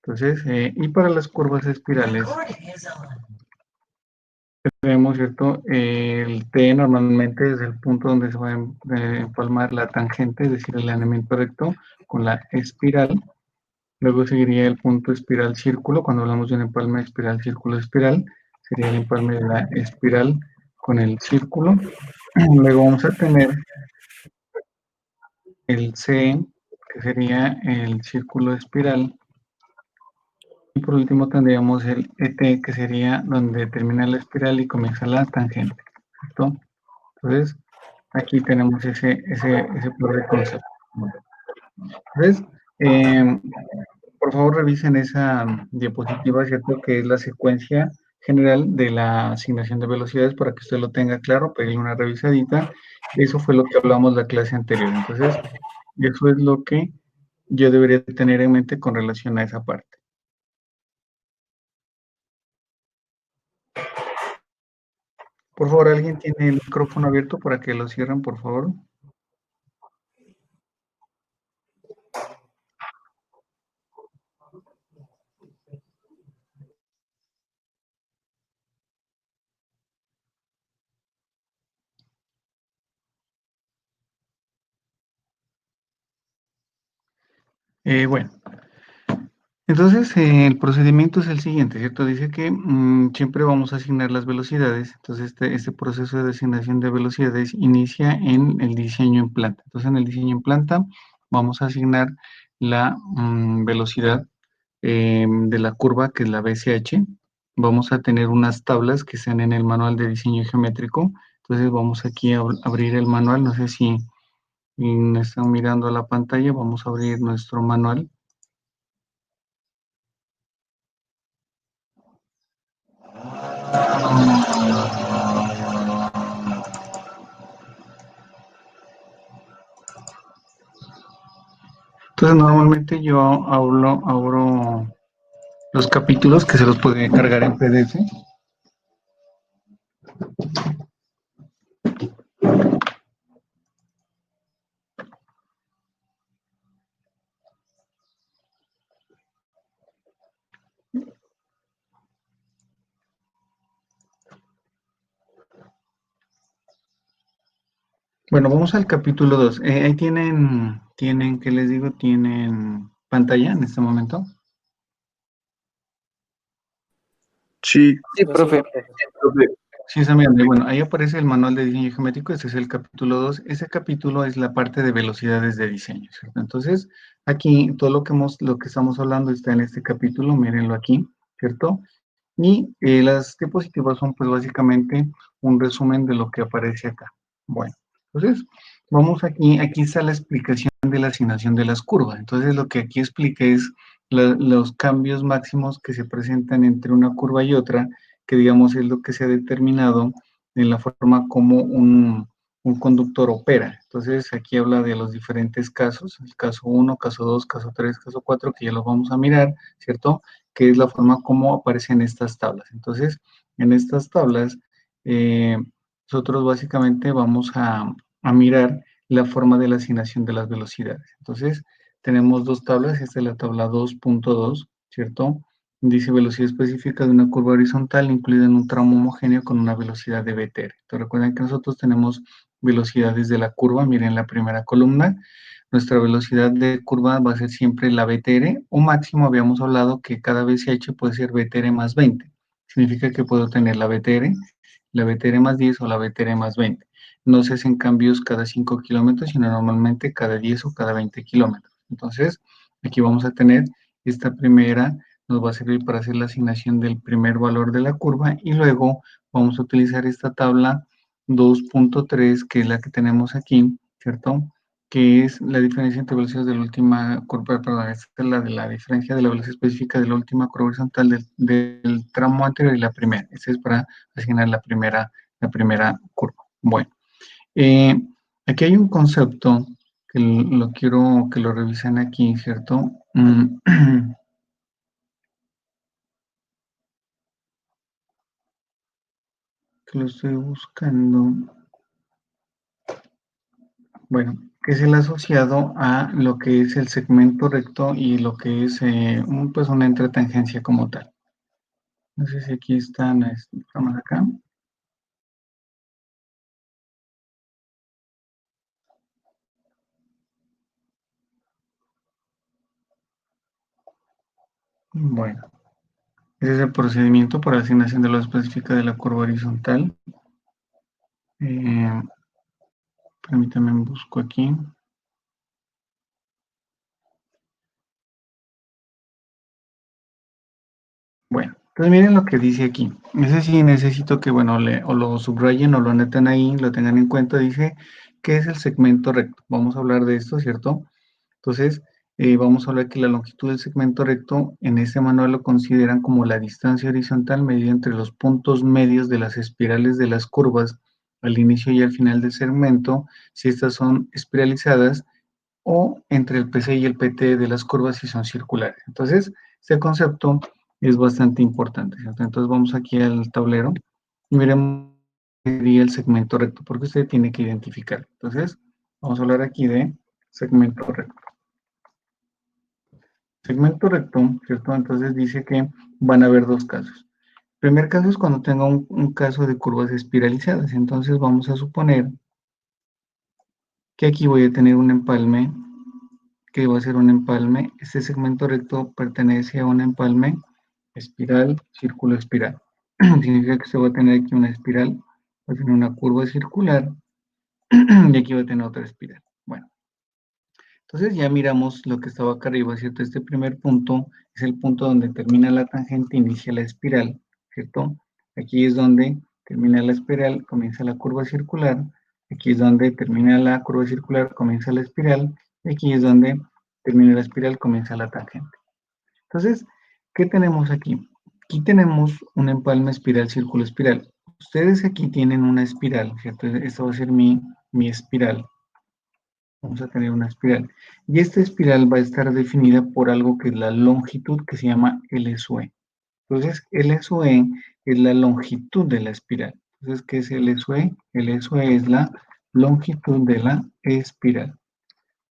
Entonces, y para las curvas espirales, tenemos, ¿cierto? El T normalmente es el punto donde se va a empalmar la tangente, es decir, el alineamiento recto con la espiral. Luego seguiría el punto espiral círculo. Cuando hablamos de un empalme espiral círculo espiral, sería el empalme de la espiral con el círculo. Luego vamos a tener el C, que sería el círculo espiral. Y por último tendríamos el ET, que sería donde termina la espiral y comienza la tangente, ¿cierto? Entonces, aquí tenemos ese poder de concepto. Entonces, por favor revisen esa diapositiva, ¿cierto? Que es la secuencia general de la asignación de velocidades para que usted lo tenga claro, pedirle una revisadita. Eso fue lo que hablamos la clase anterior. Entonces, eso es lo que yo debería tener en mente con relación a esa parte. Por favor, ¿alguien tiene el micrófono abierto para que lo cierren, por favor? Bueno, entonces el procedimiento es el siguiente, ¿cierto? Dice que siempre vamos a asignar las velocidades. Entonces, este proceso de asignación de velocidades inicia en el diseño en planta. Entonces, en el diseño en planta vamos a asignar la velocidad de la curva, que es la BCH. Vamos a tener unas tablas que están en el manual de diseño geométrico. Entonces, vamos aquí a abrir el manual. No sé si están mirando la pantalla. Vamos a abrir nuestro manual. Entonces, normalmente yo abro los capítulos que se los puede cargar en PDF. Bueno, vamos al capítulo 2. Ahí ¿qué les digo? ¿Tienen pantalla en este momento? Sí, Sí, profe. Sí, está mirando. Bueno, ahí aparece el manual de diseño geométrico. Este es el capítulo 2. Ese capítulo es la parte de velocidades de diseño, ¿cierto? Entonces, aquí todo lo que estamos hablando está en este capítulo. Mírenlo aquí, ¿cierto? Y las diapositivas son pues básicamente un resumen de lo que aparece acá. Bueno, entonces vamos aquí está la explicación de la asignación de las curvas. Entonces lo que aquí explica es los cambios máximos que se presentan entre una curva y otra, que digamos es lo que se ha determinado en la forma como un conductor opera. Entonces aquí habla de los diferentes casos, el caso 1, caso 2, caso 3, caso 4, que ya los vamos a mirar, ¿cierto? Que es la forma como aparecen estas tablas. Entonces, en estas tablas, nosotros básicamente vamos a mirar la forma de la asignación de las velocidades. Entonces, tenemos dos tablas, esta es la tabla 2.2, ¿cierto? Dice velocidad específica de una curva horizontal incluida en un tramo homogéneo con una velocidad de VTR. Entonces, recuerden que nosotros tenemos velocidades de la curva, miren la primera columna, nuestra velocidad de curva va a ser siempre la BTR o máximo habíamos hablado que cada BCH puede ser BTR más 20. Significa que puedo tener la BTR más 10 o la BTR más 20. No se hacen cambios cada 5 kilómetros, sino normalmente cada 10 o cada 20 kilómetros. Entonces, aquí vamos a tener esta primera, nos va a servir para hacer la asignación del primer valor de la curva y luego vamos a utilizar esta tabla 2.3, que es la que tenemos aquí, ¿cierto? Que es la diferencia entre velocidades de la última curva, perdón, esta es la de la diferencia de la velocidad específica de la última curva horizontal del tramo anterior y la primera. Esta es para asignar la primera curva. Bueno, eh, aquí hay un concepto que lo quiero que lo revisen aquí, ¿cierto? Que lo estoy buscando. Bueno, que es el asociado a lo que es el segmento recto y lo que es pues una entretangencia como tal. No sé si aquí están, estamos acá. Bueno, ese es el procedimiento para asignación de la específica de la curva horizontal. Eh, Permítanme, busco aquí. Bueno, entonces miren lo que dice aquí. Ese sí necesito que, bueno, o lo subrayen o lo anoten ahí, lo tengan en cuenta. Dice que es el segmento recto. Vamos a hablar de esto, ¿cierto? Entonces, vamos a hablar que la longitud del segmento recto en este manual lo consideran como la distancia horizontal medida entre los puntos medios de las espirales de las curvas al inicio y al final del segmento, si estas son espiralizadas, o entre el PC y el PT de las curvas si son circulares. Entonces, este concepto es bastante importante, ¿cierto? Entonces, vamos aquí al tablero y miremos qué sería el segmento recto, porque usted tiene que identificar. Entonces, vamos a hablar aquí de segmento recto. Segmento recto, ¿cierto? Entonces dice que van a haber dos casos. El primer caso es cuando tenga un caso de curvas espiralizadas. Entonces vamos a suponer que aquí voy a tener un empalme, que va a ser un empalme. Este segmento recto pertenece a un empalme espiral, círculo, espiral. Significa que se va a tener aquí una espiral, va a tener una curva circular y aquí va a tener otra espiral. Bueno. Entonces ya miramos lo que estaba acá arriba, ¿cierto? Este primer punto es el punto donde termina la tangente, inicia la espiral, ¿cierto? Aquí es donde termina la espiral, comienza la curva circular. Aquí es donde termina la curva circular, comienza la espiral. Y aquí es donde termina la espiral, comienza la tangente. Entonces, ¿qué tenemos aquí? Aquí tenemos un empalme espiral, círculo, espiral. Ustedes aquí tienen una espiral, ¿cierto? Esta va a ser mi espiral. Vamos a tener una espiral. Y esta espiral va a estar definida por algo que es la longitud que se llama LSUE. Entonces, LSUE es la longitud de la espiral. Entonces, ¿qué es LSUE? LSUE es la longitud de la espiral.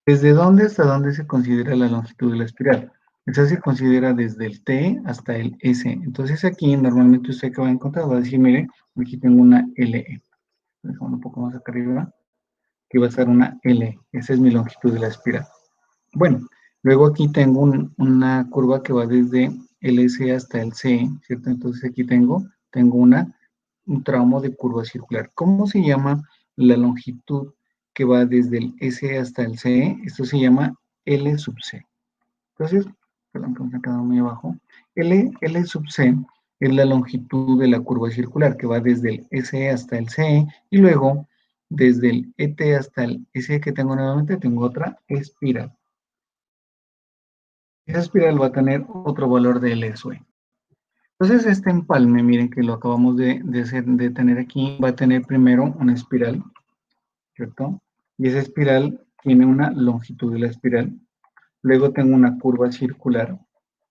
¿Desde dónde hasta dónde se considera la longitud de la espiral? Esa se considera desde el T hasta el S. Entonces, aquí normalmente usted que va a encontrar va a decir, mire, aquí tengo una LE. Dejamos un poco más acá arriba, que va a ser una L. Esa es mi longitud de la espiral. Bueno, luego aquí tengo una curva que va desde el S hasta el C, ¿cierto? Entonces aquí tengo un tramo de curva circular. ¿Cómo se llama la longitud que va desde el S hasta el C? Esto se llama L sub C. Entonces, perdón que me ha quedado muy abajo. L sub C es la longitud de la curva circular que va desde el S hasta el C y luego desde el ET hasta el S que tengo nuevamente, tengo otra espiral. Esa espiral va a tener otro valor de LSUE. Entonces, este empalme, miren que lo acabamos de tener aquí, va a tener primero una espiral, ¿cierto? Y esa espiral tiene una longitud de la espiral. Luego tengo una curva circular,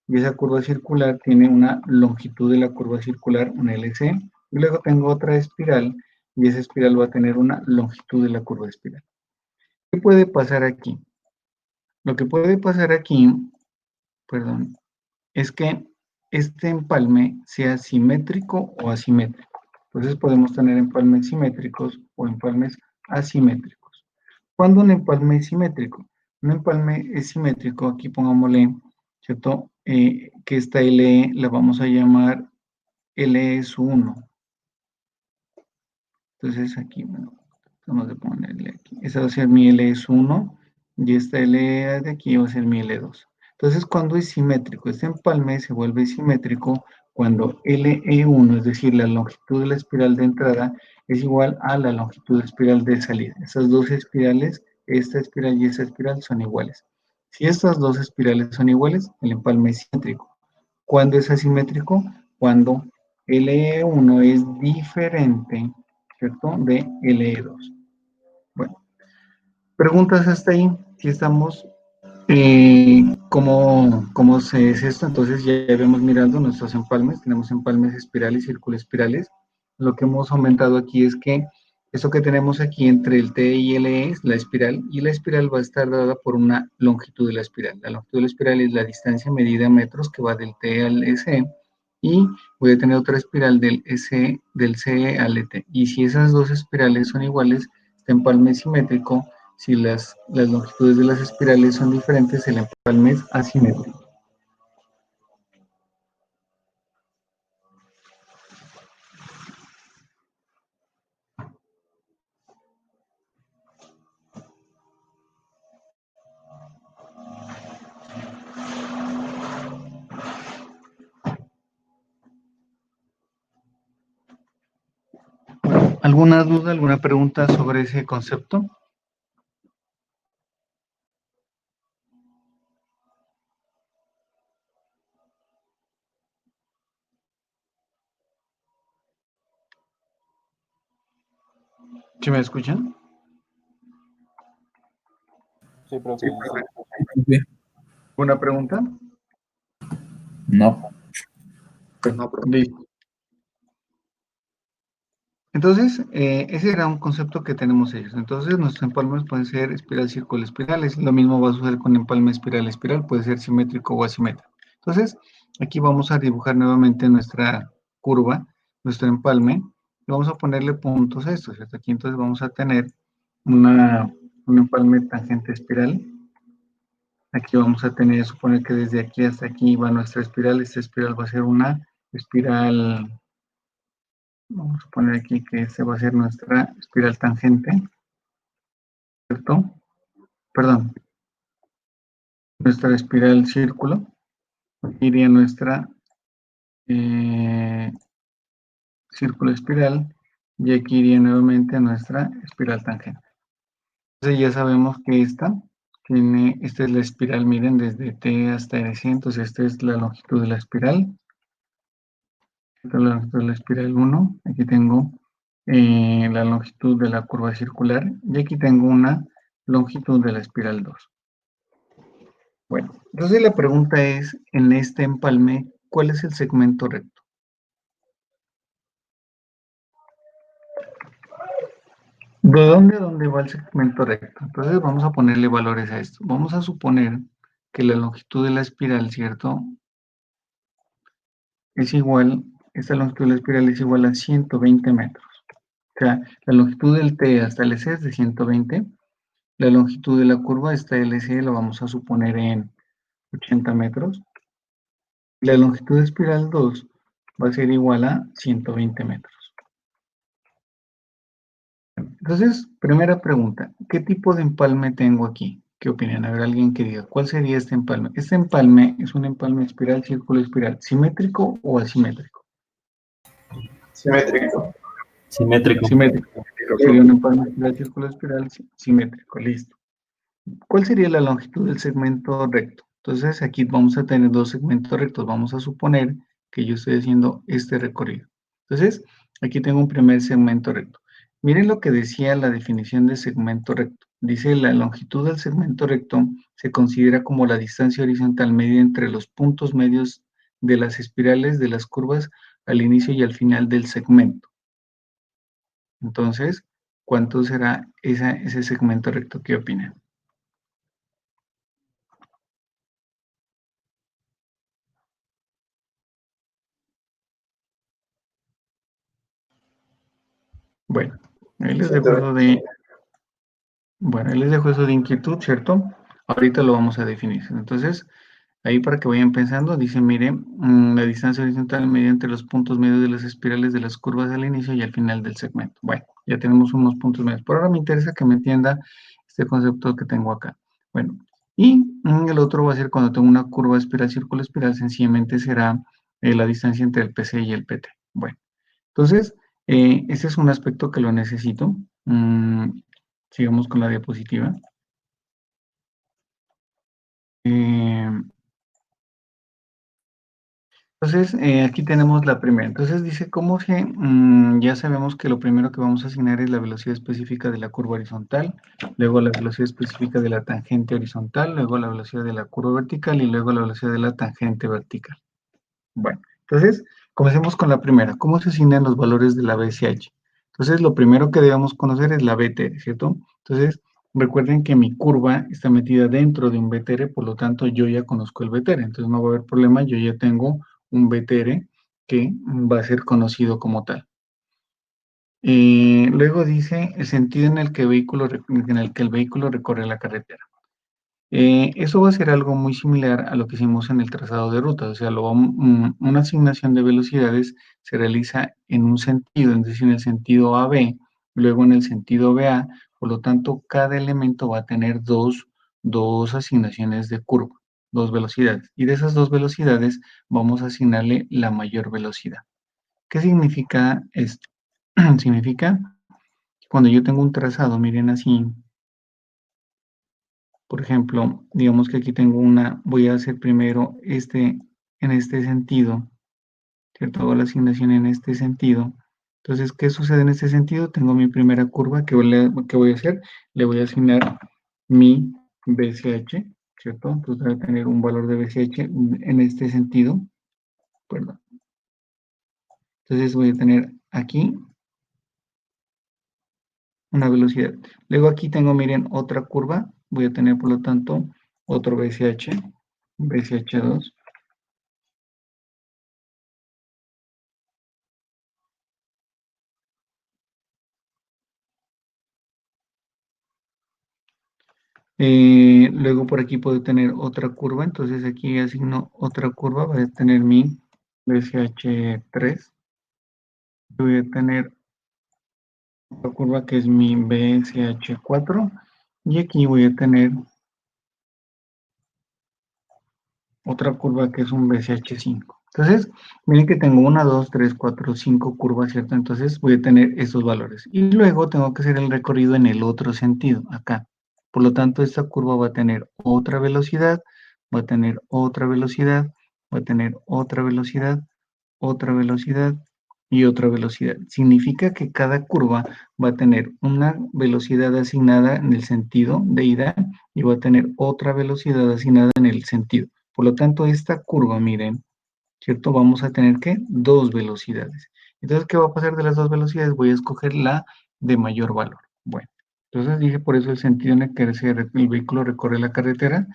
y esa curva circular tiene una longitud de la curva circular, un LC. Y luego tengo otra espiral, y esa espiral va a tener una longitud de la curva espiral. ¿Qué puede pasar aquí? Lo que puede pasar aquí, perdón, es que este empalme sea simétrico o asimétrico. Entonces podemos tener empalmes simétricos o empalmes asimétricos. ¿Cuándo un empalme es simétrico? Un empalme es simétrico, aquí pongámosle, ¿cierto? Que esta L la vamos a llamar L es 1. Entonces aquí, bueno, vamos a ponerle aquí. Esa va a ser mi L es 1 y esta L de aquí va a ser mi L2. Entonces, cuando es simétrico, este empalme se vuelve simétrico cuando LE1, es decir, la longitud de la espiral de entrada, es igual a la longitud de espiral de salida. Esas dos espirales, esta espiral y esta espiral, son iguales. Si estas dos espirales son iguales, el empalme es simétrico. ¿Cuándo es asimétrico? Cuando LE1 es diferente, ¿cierto? De LE2. Bueno, preguntas hasta ahí. Si estamos, ¿cómo se es esto? Entonces ya vemos mirando nuestros empalmes. Tenemos empalmes espirales, círculo espirales. Lo que hemos aumentado aquí es que Esto que tenemos aquí entre el T y el E es la espiral, y la espiral va a estar dada por una longitud de la espiral. La longitud de la espiral es la distancia medida en metros que va del T al SE, y voy a tener otra espiral del CE al ET. Y si esas dos espirales son iguales, este empalme es simétrico. Si las longitudes de las espirales son diferentes, el empalme es asimétrico. ¿Alguna duda, alguna pregunta sobre ese concepto? ¿Sí me escuchan? Sí, profe, sí. ¿Alguna pregunta? No. No, listo. Entonces, ese era un concepto que tenemos ellos. Entonces, nuestros empalmes pueden ser espiral, círculo, espirales. Lo mismo va a suceder con empalme espiral, espiral. Puede ser simétrico o asimétrico. Entonces, aquí vamos a dibujar nuevamente nuestra curva, nuestro empalme. Y vamos a ponerle puntos a esto, ¿cierto? Aquí entonces vamos a tener un empalme tangente espiral. Aquí vamos a tener, suponer que desde aquí hasta aquí va nuestra espiral. Esta espiral va a ser una espiral. Vamos a poner aquí que esta va a ser nuestra espiral tangente, ¿cierto? Perdón, nuestra espiral círculo. Aquí iría nuestra círculo espiral, y aquí iría nuevamente nuestra espiral tangente. Entonces ya sabemos que esta es la espiral, miren, desde T hasta RC, entonces esta es la longitud de la espiral. Esta es la longitud de la espiral 1, aquí tengo la longitud de la curva circular, y aquí tengo una longitud de la espiral 2. Bueno, entonces la pregunta es, en este empalme, ¿cuál es el segmento recto? ¿De dónde a dónde va el segmento recto? Entonces vamos a ponerle valores a esto. Vamos a suponer que la longitud de la espiral, ¿cierto? Es igual, esta longitud de la espiral es igual a 120 metros. O sea, la longitud del T hasta el S es de 120. La longitud de la curva hasta el S lo vamos a suponer en 80 metros. La longitud de espiral 2 va a ser igual a 120 metros. Entonces, primera pregunta, ¿qué tipo de empalme tengo aquí? ¿Qué opinan? A ver, alguien que diga, ¿cuál sería este empalme? Este empalme es un empalme espiral, círculo, espiral, ¿simétrico o asimétrico? Simétrico. Simétrico. Simétrico. Sería un empalme espiral, círculo, espiral, simétrico, listo. ¿Cuál sería la longitud del segmento recto? Entonces, aquí vamos a tener dos segmentos rectos. Vamos a suponer que yo estoy haciendo este recorrido. Entonces, aquí tengo un primer segmento recto. Miren lo que decía la definición de segmento recto. Dice, la longitud del segmento recto se considera como la distancia horizontal media entre los puntos medios de las espirales de las curvas al inicio y al final del segmento. Entonces, ¿cuánto será ese segmento recto? ¿Qué opinan? Bueno, ahí les dejo eso de inquietud, ¿cierto? Ahorita lo vamos a definir. Entonces, ahí para que vayan pensando, dice, mire, la distancia horizontal media entre los puntos medios de las espirales de las curvas al inicio y al final del segmento. Bueno, ya tenemos unos puntos medios. Por ahora me interesa que me entienda este concepto que tengo acá. Bueno, y el otro va a ser cuando tengo una curva espiral, círculo, espiral, sencillamente será la distancia entre el PC y el PT. Bueno. Entonces, ese es un aspecto que lo necesito. Sigamos con la diapositiva. Eh, entonces, aquí tenemos la primera. Entonces, dice cómo se, ya sabemos que lo primero que vamos a asignar es la velocidad específica de la curva horizontal, luego la velocidad específica de la tangente horizontal, luego la velocidad de la curva vertical y luego la velocidad de la tangente vertical. Bueno, entonces, comencemos con la primera. ¿Cómo se asignan los valores de la BCH? Entonces, lo primero que debemos conocer es la BTR, ¿cierto? Entonces, recuerden que mi curva está metida dentro de un BTR, por lo tanto, yo ya conozco el BTR. Entonces, no va a haber problema, yo ya tengo un BTR que va a ser conocido como tal. Luego dice el sentido en el que el vehículo recorre la carretera. Eso va a ser algo muy similar a lo que hicimos en el trazado de ruta, o sea, una asignación de velocidades se realiza en un sentido, es decir, en el sentido AB, luego en el sentido BA, por lo tanto, cada elemento va a tener dos asignaciones de curva, dos velocidades, y de esas dos velocidades vamos a asignarle la mayor velocidad. ¿Qué significa esto? Significa que cuando yo tengo un trazado, miren así, por ejemplo, digamos que aquí tengo voy a hacer primero en este sentido, ¿cierto? Hago la asignación en este sentido. Entonces, ¿qué sucede en este sentido? Tengo mi primera curva que voy a hacer, le voy a asignar mi BCH, ¿cierto? Entonces voy a tener un valor de BCH en este sentido, perdón. Entonces voy a tener aquí una velocidad. Luego aquí tengo, miren, otra curva, voy a tener por lo tanto otro BCH, BCH2. Luego por aquí puedo tener otra curva, entonces aquí asigno otra curva, voy a tener mi BCH3, voy a tener otra curva que es mi BCH4 y aquí voy a tener otra curva que es un BCH5. Entonces, miren que tengo 1, 2, 3, 4, 5 curvas, ¿cierto? Entonces voy a tener esos valores. Y luego tengo que hacer el recorrido en el otro sentido, acá. Por lo tanto, esta curva va a tener otra velocidad, va a tener otra velocidad, va a tener otra velocidad y otra velocidad. Significa que cada curva va a tener una velocidad asignada en el sentido de ida y va a tener otra velocidad asignada en el sentido. Por lo tanto, esta curva, miren, ¿cierto? Vamos a tener que dos velocidades. Entonces, ¿qué va a pasar de las dos velocidades? Voy a escoger la de mayor valor. Bueno, entonces dije por eso el sentido en el que el vehículo recorre la carretera,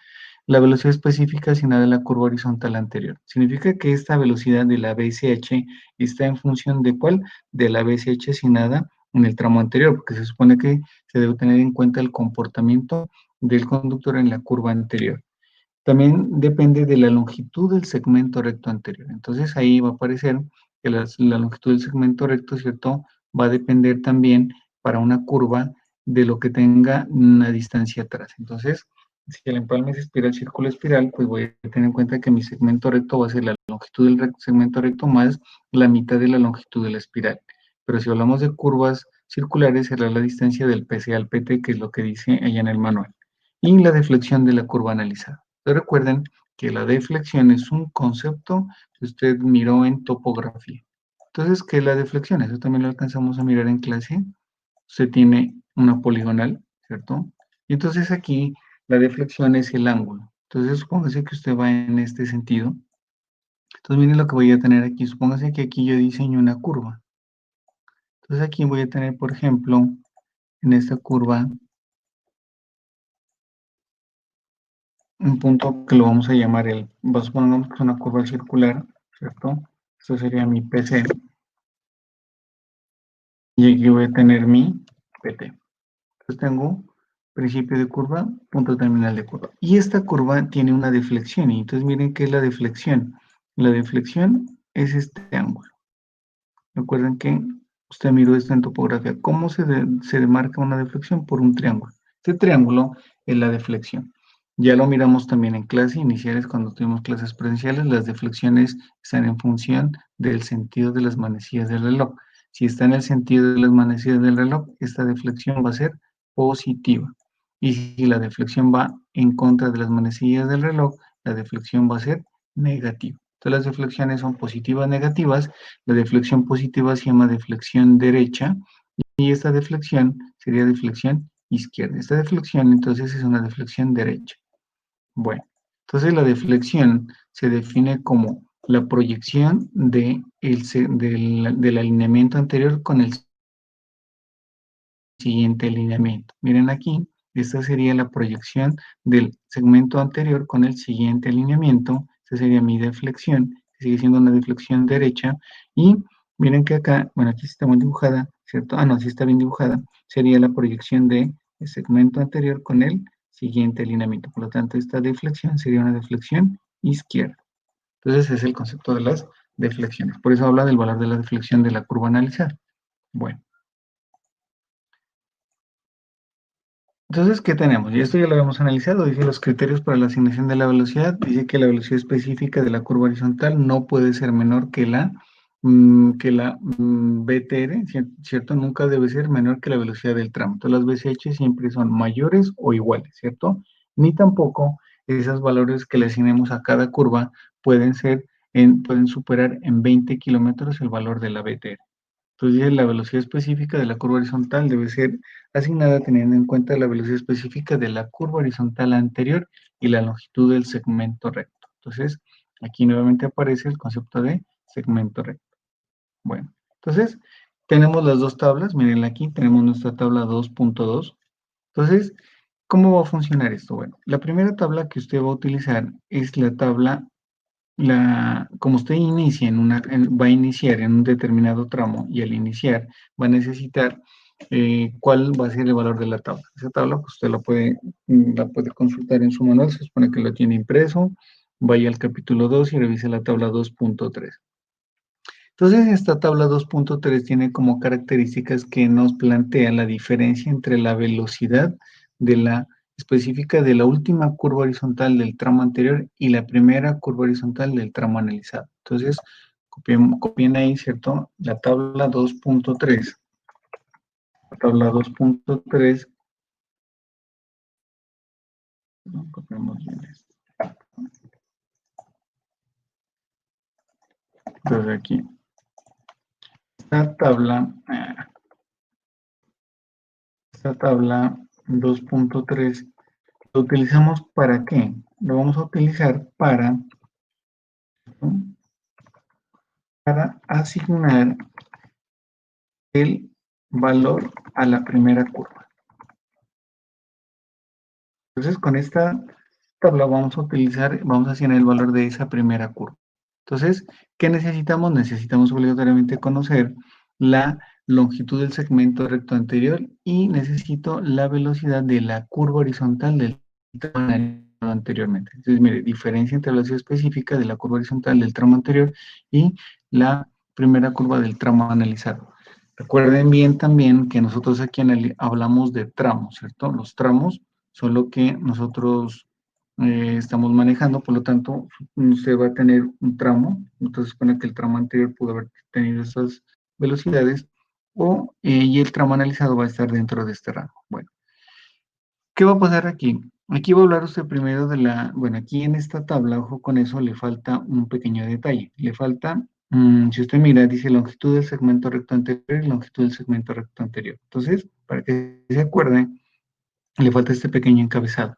la velocidad específica asignada a la curva horizontal anterior. Significa que esta velocidad de la BCH está en función de ¿cuál? De la BCH asignada en el tramo anterior, porque se supone que se debe tener en cuenta el comportamiento del conductor en la curva anterior. También depende de la longitud del segmento recto anterior. Entonces ahí va a aparecer que la longitud del segmento recto, ¿cierto? Va a depender también para una curva de lo que tenga una distancia atrás. Entonces, si el empalme es espiral, círculo espiral, pues voy a tener en cuenta que mi segmento recto va a ser la longitud del segmento recto más la mitad de la longitud de la espiral. Pero si hablamos de curvas circulares, será la distancia del PC al PT, que es lo que dice allá en el manual. Y la deflexión de la curva analizada. Pero recuerden que la deflexión es un concepto que usted miró en topografía. Entonces, ¿qué es la deflexión? Eso también lo alcanzamos a mirar en clase. Usted tiene una poligonal, ¿cierto? Y entonces aquí la deflexión es el ángulo. Entonces, supóngase que usted va en este sentido. Entonces, miren lo que voy a tener aquí. Supóngase que aquí yo diseño una curva. Entonces, aquí voy a tener, por ejemplo, en esta curva, un punto que lo vamos a llamar supongamos que es una curva circular, ¿cierto? Esto sería mi PC. Y aquí voy a tener mi PT. Entonces tengo principio de curva, punto terminal de curva. Y esta curva tiene una deflexión. Y entonces miren qué es la deflexión. La deflexión es este ángulo. Recuerden que usted miró esto en topografía. ¿Cómo se demarca una deflexión? Por un triángulo. Este triángulo es la deflexión. Ya lo miramos también en clases iniciales cuando tuvimos clases presenciales. Las deflexiones están en función del sentido de las manecillas del reloj. Si está en el sentido de las manecillas del reloj, esta deflexión va a ser positiva. Y si la deflexión va en contra de las manecillas del reloj, la deflexión va a ser negativa. Entonces las deflexiones son positivas, negativas. La deflexión positiva se llama deflexión derecha y esta deflexión sería deflexión izquierda. Esta deflexión entonces es una deflexión derecha. Bueno, entonces la deflexión se define como la proyección del alineamiento anterior con el siguiente lineamiento. Miren aquí, esta sería la proyección del segmento anterior con el siguiente lineamiento. Esta sería mi deflexión, que sigue siendo una deflexión derecha. Y miren que acá, bueno, aquí está mal dibujada, ¿cierto? Ah, no, sí está bien dibujada. Sería la proyección del segmento anterior con el siguiente lineamiento. Por lo tanto, esta deflexión sería una deflexión izquierda. Entonces, es el concepto de las deflexiones. Por eso habla del valor de la deflexión de la curva analizada. Bueno. Entonces, ¿qué tenemos? Y esto ya lo habíamos analizado. Dice los criterios para la asignación de la velocidad. Dice que la velocidad específica de la curva horizontal no puede ser menor que la BTR, ¿cierto? Nunca debe ser menor que la velocidad del tramo. Todas las BCH siempre son mayores o iguales, ¿cierto? Ni tampoco esos valores que le asignemos a cada curva pueden superar en 20 kilómetros el valor de la BTR. Entonces, la velocidad específica de la curva horizontal debe ser asignada teniendo en cuenta la velocidad específica de la curva horizontal anterior y la longitud del segmento recto. Entonces, aquí nuevamente aparece el concepto de segmento recto. Bueno, entonces, tenemos las dos tablas. Miren aquí, tenemos nuestra tabla 2.2. Entonces, ¿cómo va a funcionar esto? Bueno, la primera tabla que usted va a utilizar es la tabla como usted inicia va a iniciar en un determinado tramo y al iniciar va a necesitar cuál va a ser el valor de la tabla. Esa tabla pues, usted la puede consultar en su manual, se supone que lo tiene impreso, vaya al capítulo 2 y revise la tabla 2.3. Entonces, esta tabla 2.3 tiene como características que nos plantea la diferencia entre la velocidad de la específica de la última curva horizontal del tramo anterior y la primera curva horizontal del tramo analizado. Entonces, copien ahí, ¿cierto? La tabla 2.3. La tabla 2.3. Copiamos bien esto. Entonces, aquí. Esta tabla 2.3 lo utilizamos para qué? Lo vamos a utilizar para asignar el valor a la primera curva. Entonces, con esta tabla vamos a asignar el valor de esa primera curva. Entonces, ¿qué necesitamos? Necesitamos obligatoriamente conocer la longitud del segmento recto anterior y necesito la velocidad de la curva horizontal del tramo anteriormente. Entonces, mire, diferencia entre la velocidad específica de la curva horizontal del tramo anterior y la primera curva del tramo analizado. Recuerden bien también que nosotros aquí hablamos de tramos, ¿cierto? Los tramos son lo que nosotros estamos manejando, por lo tanto, usted va a tener un tramo, entonces supone que el tramo anterior pudo haber tenido esas velocidades, y el tramo analizado va a estar dentro de este rango. Bueno, ¿qué va a pasar aquí? Aquí va a hablar usted primero bueno, aquí en esta tabla, ojo con eso, le falta un pequeño detalle, le falta, si usted mira, dice longitud del segmento recto anterior y longitud del segmento recto anterior. Entonces, para que se acuerden, le falta este pequeño encabezado.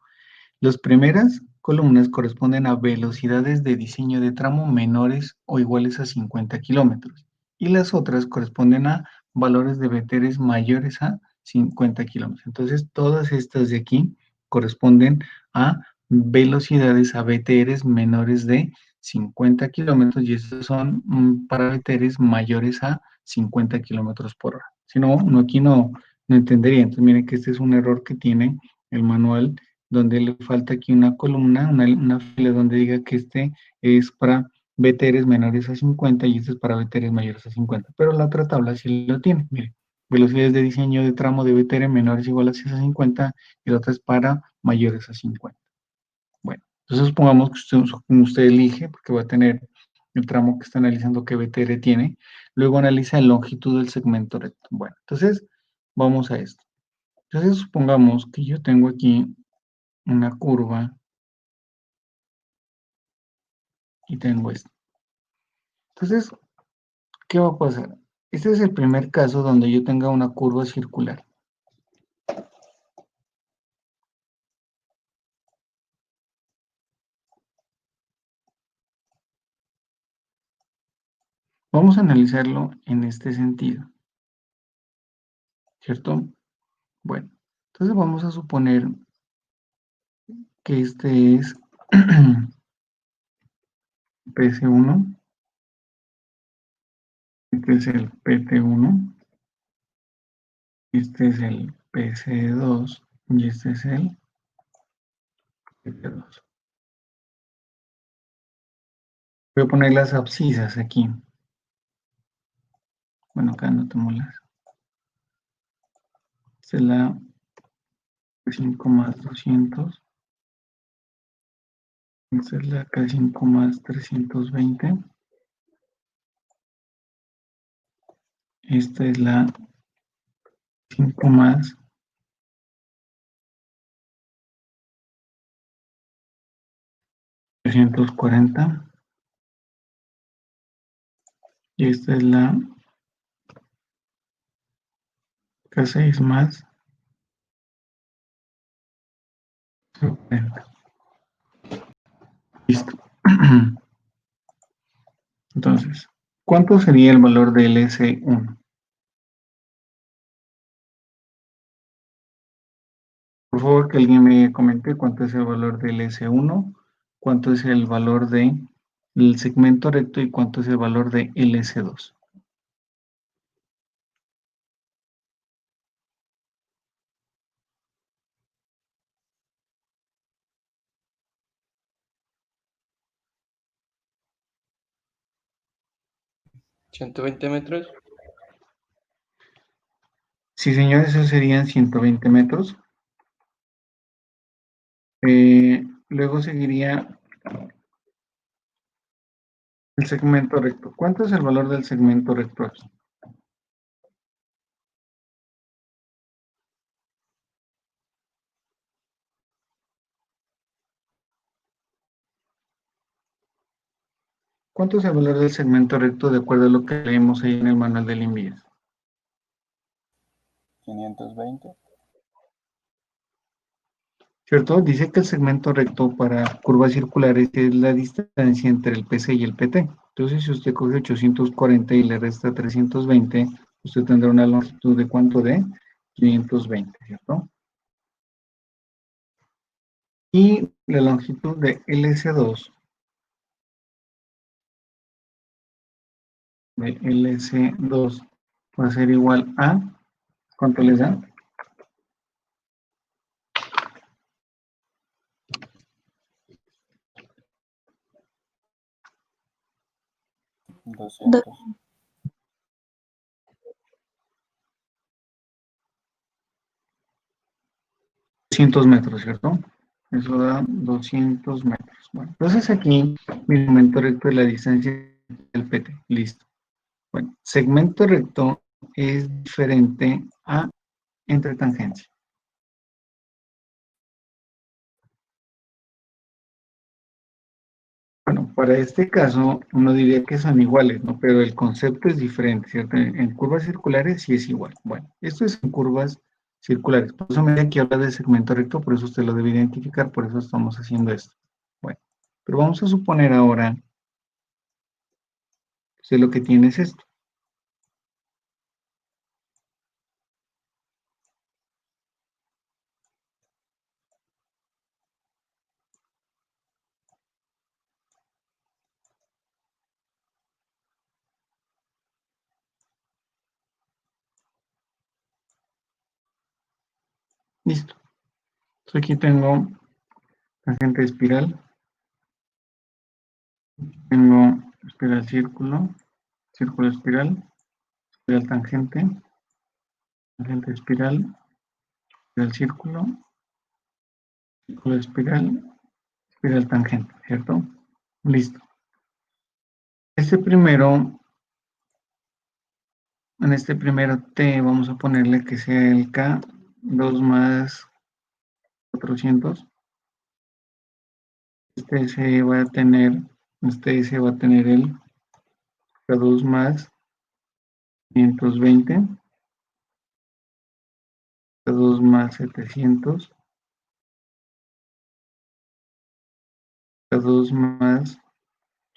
Las primeras columnas corresponden a velocidades de diseño de tramo menores o iguales a 50 kilómetros y las otras corresponden a valores de BTRs mayores a 50 kilómetros. Entonces, todas estas de aquí corresponden a velocidades a BTRs menores de 50 kilómetros y estos son para BTRs mayores a 50 kilómetros por hora. Si no, aquí no entendería. Entonces, miren que este es un error que tiene el manual donde le falta aquí una columna, una fila donde diga que este es para BTRs menores a 50 y este es para BTRs mayores a 50. Pero la otra tabla sí lo tiene, mire. Velocidades de diseño de tramo de BTR menores o iguales a 50 y la otra es para mayores a 50. Bueno, entonces supongamos que usted elige, porque va a tener el tramo que está analizando qué BTR tiene, luego analiza la longitud del segmento recto. Bueno, entonces vamos a esto. Entonces supongamos que yo tengo aquí una curva y tengo esto. Entonces, ¿qué va a pasar? Este es el primer caso donde yo tenga una curva circular. Vamos a analizarlo en este sentido, ¿cierto? Bueno, entonces vamos a suponer que este es PS1, este es el PT1, este es el PC2 y este es el PT2. Voy a poner las abscisas aquí. Bueno, acá no tengo las. Esta es la 5 más 200. Esta es la K5 más 320. Esta es la 5 más 340. Y esta es la K6 más 40. Listo. Entonces, ¿cuánto sería el valor del S1? Por favor, que alguien me comente cuánto es el valor del S1, cuánto es el valor del segmento recto y cuánto es el valor de LS2. ¿120 metros? Sí, señores, eso serían 120 metros. Luego seguiría el segmento recto. ¿Cuánto es el valor del segmento recto aquí? ¿Cuánto es el valor del segmento recto de acuerdo a lo que leemos ahí en el manual del INVIES? 520. ¿Cierto? Dice que el segmento recto para curvas circulares es la distancia entre el PC y el PT. Entonces, si usted coge 840 y le resta 320, usted tendrá una longitud de ¿cuánto? De 520, ¿cierto? Y la longitud de LS2, va a ser igual a, ¿cuánto les da? 200. 200 metros, ¿cierto? Eso da 200 metros. Bueno, entonces aquí mi momento recto es la distancia del PT. Listo. Bueno, segmento recto es diferente a entre tangencia. Bueno, para este caso uno diría que son iguales, ¿no? Pero el concepto es diferente, ¿cierto? En curvas circulares sí es igual. Bueno, esto es en curvas circulares. Por eso me aquí habla de segmento recto, por eso usted lo debe identificar, por eso estamos haciendo esto. Bueno, pero vamos a suponer ahora que lo que tiene es esto. Listo. Entonces aquí tengo tangente espiral, tengo espiral círculo, círculo espiral, espiral tangente, tangente espiral, espiral círculo, círculo espiral, espiral tangente, ¿cierto? Listo. Este primero, en este primero T vamos a ponerle que sea el K 2 más 400. Este se va a tener, este se va a tener el K2 más 520, K2 más 700, K2 más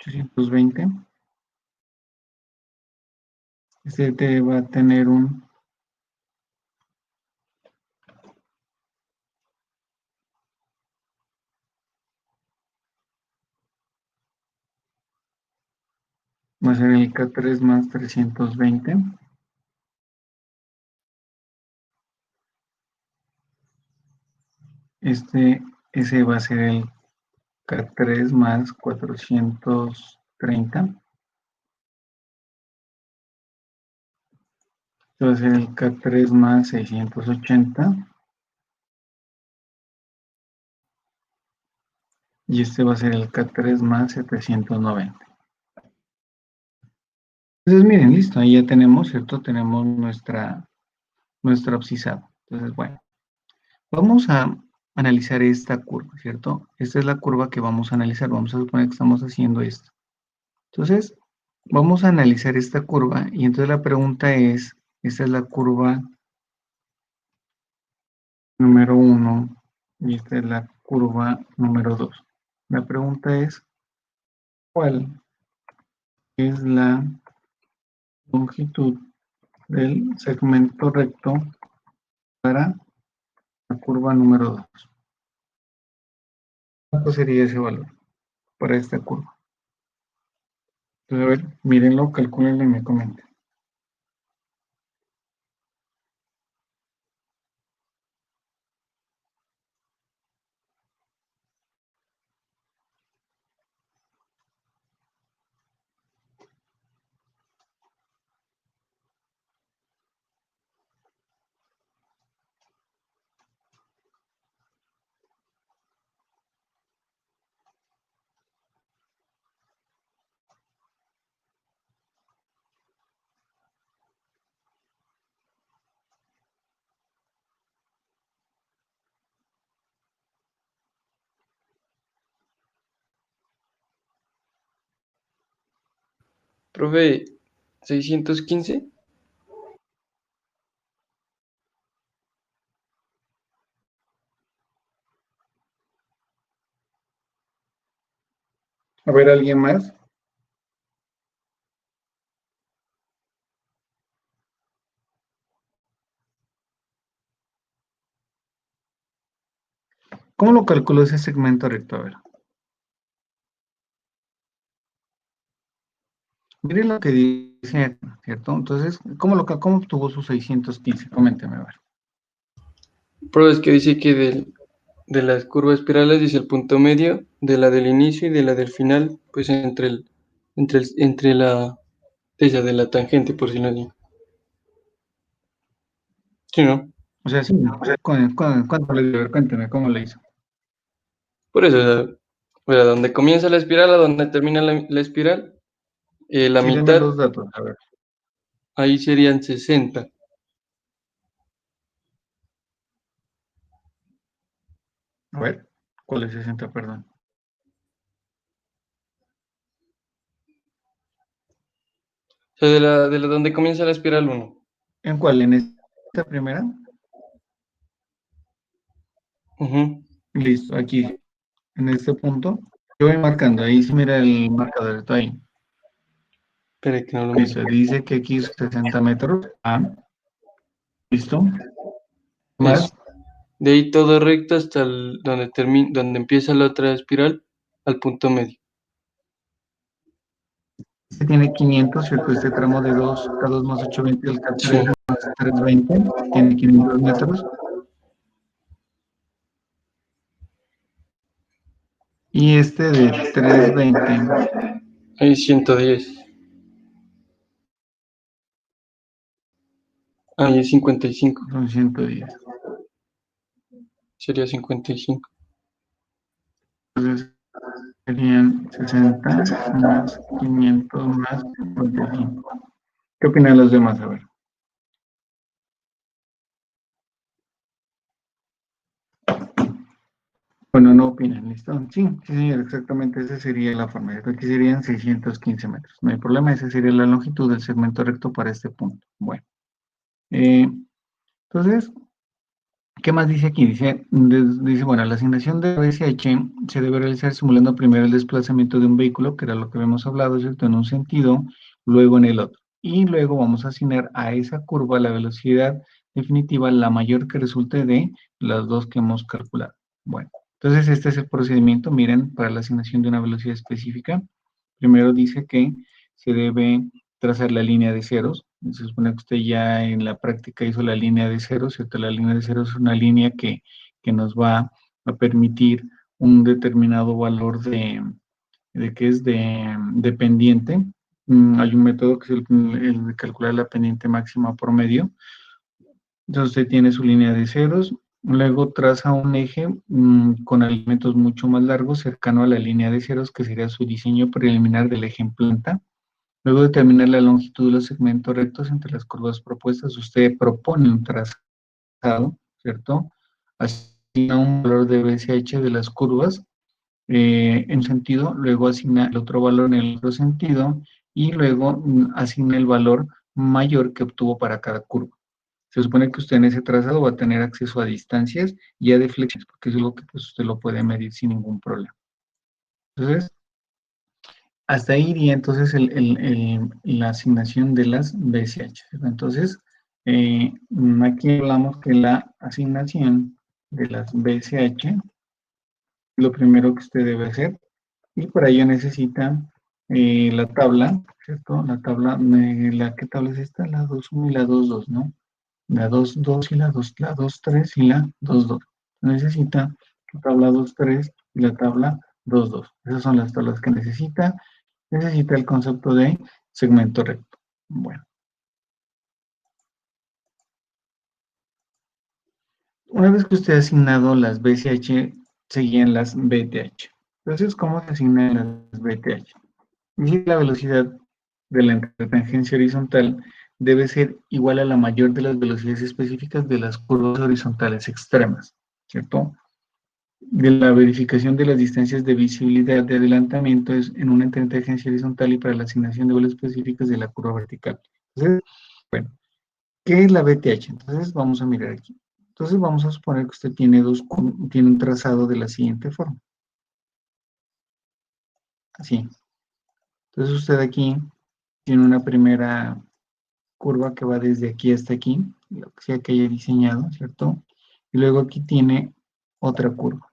820. Este T va a tener un Va a ser el K3 más 320. Ese va a ser el K3 más 430. Este va a ser el K3 más 680. Y este va a ser el K3 más 790. Entonces, miren, listo, ahí ya tenemos, ¿cierto? Tenemos nuestra abscisado. Entonces, bueno, vamos a analizar esta curva, ¿cierto? Esta es la curva que vamos a analizar. Vamos a suponer que estamos haciendo esto. Entonces, vamos a analizar esta curva y entonces la pregunta es, esta es la curva número 1 y esta es la curva número 2. La pregunta es, ¿cuál es la longitud del segmento recto para la curva número 2? ¿Cuánto sería ese valor para esta curva? Entonces, a ver, mírenlo, calcúlenlo y me comenten. Profe, 615. A ver, ¿alguien más? ¿Cómo lo calculó ese segmento recto? A ver. Miren lo que dice acá, ¿cierto? Entonces, ¿cómo obtuvo sus 615? Coménteme, a ver. Profe, es que dice que de las curvas espirales dice el punto medio, de la del inicio y de la del final, pues entre la ella de la tangente, por si lo digo. Sí, ¿no? O sea, sí, ¿cuánto le dio? A ver, cuénteme, ¿cómo le hizo? Por eso, o sea, donde comienza la espiral a donde termina la espiral, la Sí, deme mitad, los datos, a ver. ahí serían 60. A ver, ¿cuál es 60, perdón? O sea, de la donde comienza la espiral uno. ¿En cuál? ¿En esta primera? Ujú. Listo, aquí, en este punto. Yo voy marcando, ahí sí mira el marcador, está ahí. Espere que no lo miro. Listo, dice que aquí es 60 metros. Ah, listo. Eso. Más, De ahí todo recto hasta donde termina, donde empieza la otra espiral, al punto medio. este tiene 500, ¿cierto? Este tramo de 2, K2 más 820, el Sí. K3 más 320, tiene 500 metros. Y este de 320 Ahí 110. Ahí es 55. son 110. Sería 55. Entonces serían 60 más 500 más 55. ¿Qué opinan los demás? A ver. Bueno, no opinan, ¿listo? Sí, sí, señor, exactamente esa sería la forma. Aquí serían 615 metros. No hay problema, esa sería la longitud del segmento recto para este punto. Bueno, eh, entonces, ¿qué más dice aquí? Dice, bueno, la asignación de RSH se debe realizar simulando primero el desplazamiento de un vehículo, que era lo que habíamos hablado, ¿cierto? En un sentido, luego en el otro. Y luego vamos a asignar a esa curva la velocidad definitiva, la mayor que resulte de las dos que hemos calculado. Bueno, entonces este es el procedimiento, miren, para la asignación de una velocidad específica. Primero dice que se debe trazar la línea de ceros. Se supone que usted ya en la práctica hizo la línea de ceros, ¿cierto? La línea de ceros es una línea que nos va a permitir un determinado valor de que es de pendiente. Hay un método que es el de calcular la pendiente máxima promedio. Entonces usted tiene su línea de ceros, luego traza un eje con elementos mucho más largos cercano a la línea de ceros, que sería su diseño preliminar del eje en planta. Luego de determinar la longitud de los segmentos rectos entre las curvas propuestas, usted propone un trazado, ¿cierto? Asigna un valor de BCH de las curvas en sentido, luego asigna el otro valor en el otro sentido y luego asigna el valor mayor que obtuvo para cada curva. Se supone que usted en ese trazado va a tener acceso a distancias y a deflexiones, porque eso es lo que pues, usted lo puede medir sin ningún problema. Entonces, hasta ahí iría entonces la asignación de las BCH. Entonces, aquí hablamos que la asignación de las BCH, lo primero que usted debe hacer, y para ello necesita la tabla, ¿cierto? La tabla, ¿qué tabla es esta? La 2.1 y la 2.2, ¿no? La 2.2 y la 2.3 y la 2.2. Necesita la tabla 2.3 y la tabla 2.2. Esas son las tablas que necesita. Necesita el concepto de segmento recto. Bueno. Una vez que usted ha asignado las BCH, seguían las BTH. Entonces, ¿cómo se asignan las BTH? Y la velocidad de la intertangencia horizontal debe ser igual a la mayor de las velocidades específicas de las curvas horizontales extremas, ¿cierto? De la verificación de las distancias de visibilidad de adelantamiento es en una intertangencia horizontal y para la asignación de velocidades específicas de la curva vertical. Entonces, bueno, ¿qué es la BTH? Entonces, vamos a mirar aquí. Entonces, vamos a suponer que usted tiene un trazado de la siguiente forma. Así. Entonces, usted aquí tiene una primera curva que va desde aquí hasta aquí, lo que sea que haya diseñado, ¿cierto? Y luego aquí tiene otra curva.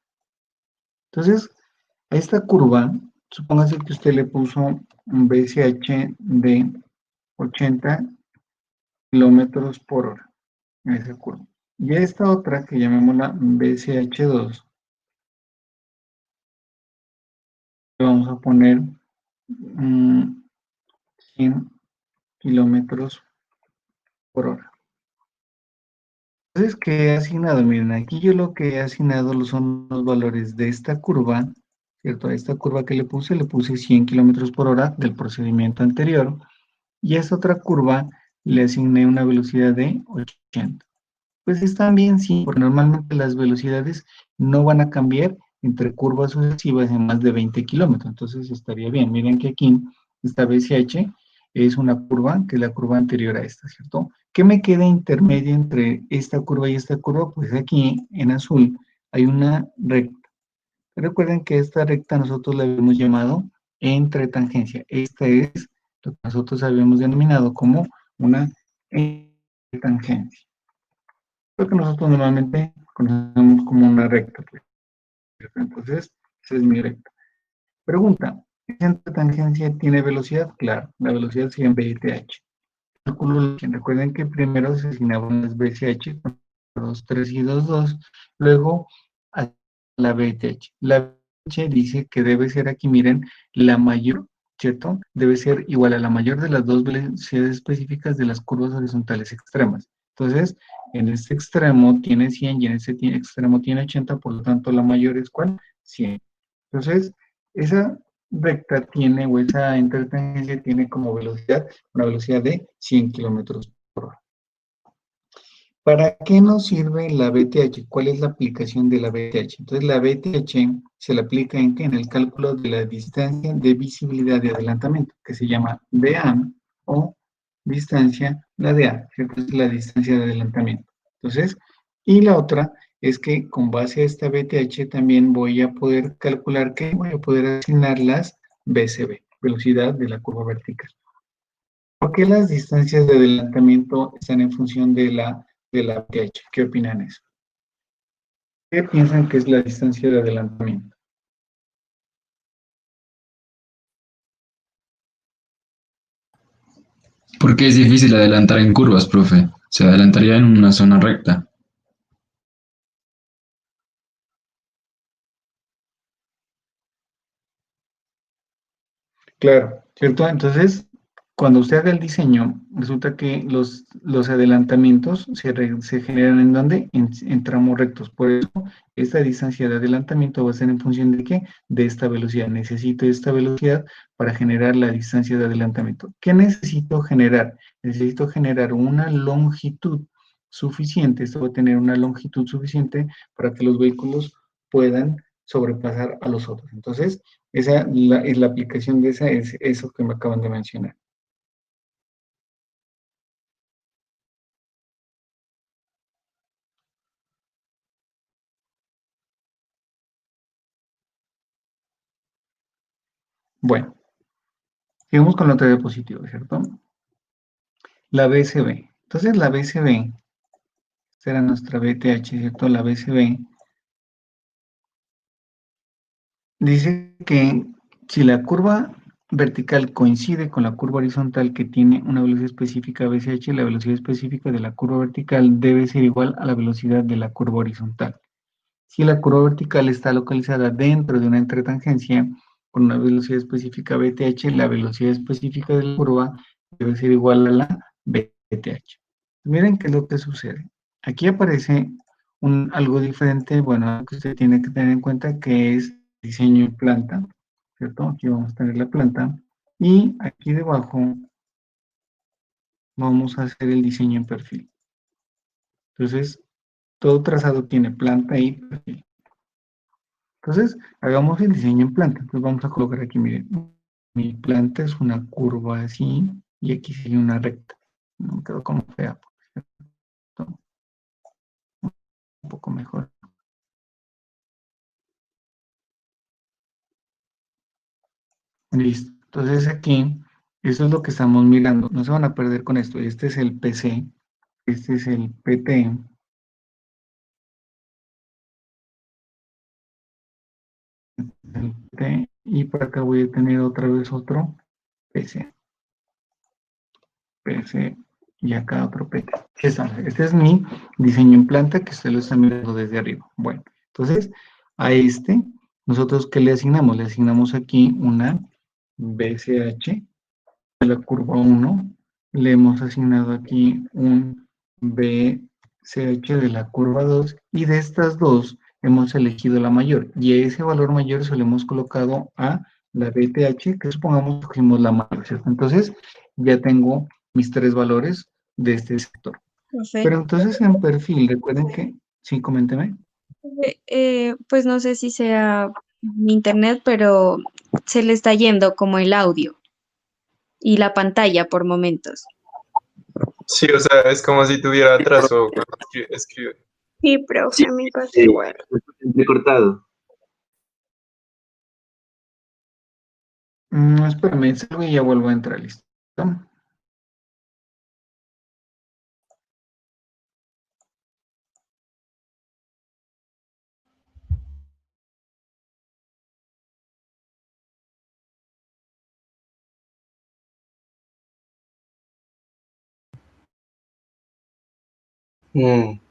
Entonces, a esta curva, supóngase que usted le puso un BCH de 80 kilómetros por hora en esa curva. Y a esta otra, que llamémosla BCH2, le vamos a poner 100 kilómetros por hora. Entonces, ¿qué he asignado? Miren, aquí yo lo que he asignado son los valores de esta curva, ¿cierto? A esta curva que le puse 100 kilómetros por hora del procedimiento anterior, y a esta otra curva le asigné una velocidad de 80. Pues están bien, sí, porque normalmente las velocidades no van a cambiar entre curvas sucesivas en más de 20 kilómetros, entonces estaría bien. Miren que aquí esta BCH es una curva que es la curva anterior a esta, ¿cierto? ¿Qué me queda intermedio entre esta curva y esta curva? Pues aquí en azul hay una recta. Recuerden que esta recta nosotros la habíamos llamado entretangencia. Esta es lo que nosotros habíamos denominado como una entretangencia. Lo que nosotros normalmente conocemos como una recta. Pues. Entonces, esa es mi recta. Pregunta, ¿esa tangencia tiene velocidad? Claro, la velocidad sigue en BTH. Recuerden que primero se asignaban las BCH, 2, 3 y 2, 2, luego a la BTH. La BTH dice que debe ser aquí, miren, la mayor, ¿cierto? Debe ser igual a la mayor de las dos velocidades específicas de las curvas horizontales extremas. Entonces, en este extremo tiene 100 y en este extremo tiene 80, por lo tanto la mayor es ¿cuál? 100. Entonces, esa recta tiene, o esa intertangencia tiene como velocidad, una velocidad de 100 kilómetros por hora. ¿Para qué nos sirve la BTH? ¿Cuál es la aplicación de la BTH? Entonces, la BTH se le aplica en el cálculo de la distancia de visibilidad de adelantamiento, que se llama DA o distancia, la DA, ¿cierto? Es la distancia de adelantamiento. Entonces, y la otra es que con base a esta BTH también voy a poder calcular que voy a poder asignar las BCB, velocidad de la curva vertical. ¿Por qué las distancias de adelantamiento están en función de la BTH? ¿Qué opinan eso? ¿Qué piensan que es la distancia de adelantamiento? Porque es difícil adelantar en curvas, profe. Se adelantaría en una zona recta. Claro, ¿cierto? Entonces, cuando usted haga el diseño, resulta que los adelantamientos se generan ¿en dónde? En tramos rectos. Por eso, esta distancia de adelantamiento va a ser en función de qué? De esta velocidad. Necesito esta velocidad para generar la distancia de adelantamiento. ¿Qué necesito generar? Necesito generar una longitud suficiente. Esto va a tener una longitud suficiente para que los vehículos puedan sobrepasar a los otros. Entonces, es la aplicación de esa, es eso que me acaban de mencionar. Bueno, sigamos con la otra diapositiva, ¿cierto? La BCB. Entonces, la BCB, esta era nuestra BTH, ¿cierto? La BCB dice que si la curva vertical coincide con la curva horizontal que tiene una velocidad específica BCH, la velocidad específica de la curva vertical debe ser igual a la velocidad de la curva horizontal. Si la curva vertical está localizada dentro de una entretangencia con una velocidad específica BTH, la velocidad específica de la curva debe ser igual a la BTH. Miren qué es lo que sucede. Aquí aparece algo diferente, bueno, algo que usted tiene que tener en cuenta que es diseño en planta, ¿cierto? Aquí vamos a tener la planta y aquí debajo vamos a hacer el diseño en perfil. Entonces, todo trazado tiene planta y perfil. Entonces, hagamos el diseño en planta. Entonces, vamos a colocar aquí, miren, mi planta es una curva así y aquí sigue una recta. No me quedó como fea, por cierto. Un poco mejor. Listo. Entonces, aquí, eso es lo que estamos mirando. No se van a perder con esto. Este es el PC, este es el PT, el PT, y por acá voy a tener otra vez otro PC. PC y acá otro PT. Este es mi diseño en planta que usted lo está mirando desde arriba. Bueno, entonces a este, nosotros ¿qué le asignamos? Le asignamos aquí una BCH de la curva 1. Le hemos asignado aquí un BCH de la curva 2 y de estas dos hemos elegido la mayor y a ese valor mayor se le hemos colocado a la BTH que supongamos que cogimos la mayor, ¿cierto? Entonces ya tengo mis tres valores de este sector. Profe, Pero entonces en perfil, recuerden que, sí, coménteme. pues no sé si sea mi internet, pero se le está yendo como el audio y la pantalla por momentos. Sí, o sea, es como si tuviera atraso cuando escribe. Sí, profe, a mí pasa igual. Cortado. Espérame, salgo y ya vuelvo a entrar, ¿listo? Mm.